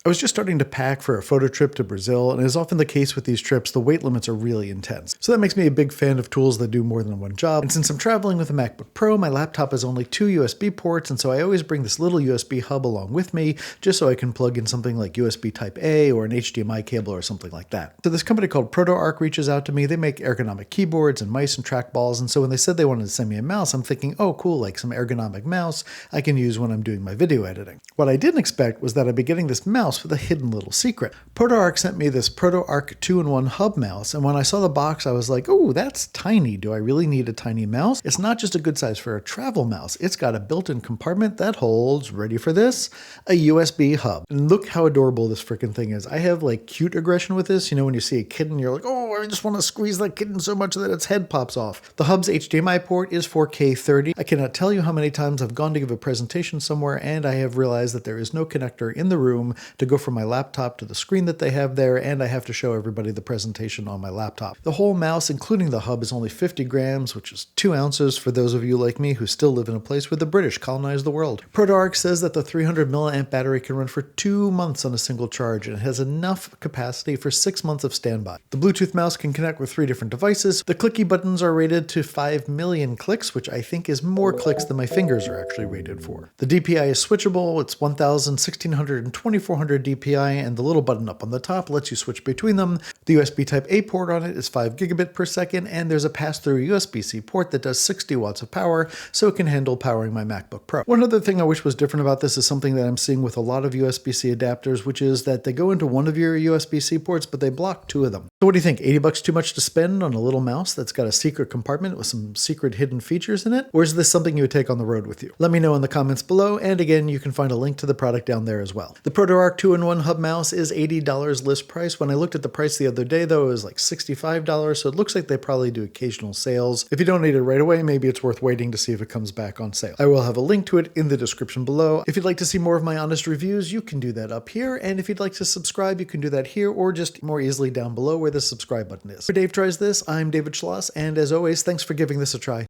I was just starting to pack for a photo trip to Brazil, and as often the case with these trips, the weight limits are really intense. So that makes me a big fan of tools that do more than one job. And since I'm traveling with a MacBook Pro, my laptop has only 2 USB ports, and so I always bring this little USB hub along with me, just so I can plug in something like USB Type A or an HDMI cable or something like that. So this company called ProtoArc reaches out to me. They make ergonomic keyboards and mice and trackballs, and so when they said they wanted to send me a mouse, I'm thinking, oh cool, like some ergonomic mouse I can use when I'm doing my video editing. What I didn't expect was that I'd be getting this mouse with a hidden little secret. ProtoArc sent me this ProtoArc 2-in-1 HubMouse, and when I saw the box, I was like, oh, that's tiny. Do I really need a tiny mouse? It's not just a good size for a travel mouse. It's got a built-in compartment that holds, ready for this, a USB hub. And look how adorable this freaking thing is. I have like cute aggression with this. You know, when you see a kitten, you're like, oh, I just want to squeeze that kitten so much that its head pops off. The hub's HDMI port is 4K 30. I cannot tell you how many times I've gone to give a presentation somewhere and I have realized that there is no connector in the room to go from my laptop to the screen that they have there, and I have to show everybody the presentation on my laptop. The whole mouse, including the hub, is only 50 grams, which is 2 ounces for those of you like me who still live in a place where the British colonized the world. ProtoArc says that the 300 milliamp battery can run for 2 months on a single charge, and it has enough capacity for 6 months of standby. The Bluetooth mouse can connect with 3 different devices. The clicky buttons are rated to 5 million clicks, which I think is more clicks than my fingers are actually rated for. The DPI is switchable. It's 1000, 1600, and 2400 DPI, and the little button up on the top lets you switch between them. The USB Type A port on it is 5 gigabit per second, and there's a pass-through USB-C port that does 60 watts of power, so it can handle powering my MacBook Pro. One other thing I wish was different about this is something that I'm seeing with a lot of USB-C adapters, which is that they go into one of your USB-C ports, but they block 2 of them. So what do you think? $80 too much to spend on a little mouse that's got a secret compartment with some secret hidden features in it? Or is this something you would take on the road with you? Let me know in the comments below, and again, you can find a link to the product down there as well. The ProtoArc 2-in-1 HubMouse is $80 list price. When I looked at the price the other day, though, it was like $65, so it looks like they probably do occasional sales. If you don't need it right away, maybe it's worth waiting to see if it comes back on sale. I will have a link to it in the description below. If you'd like to see more of my honest reviews, you can do that up here, and if you'd like to subscribe, you can do that here, or just more easily down below where the subscribe button is. For Dave Tries This, I'm David Schloss, and as always, thanks for giving this a try.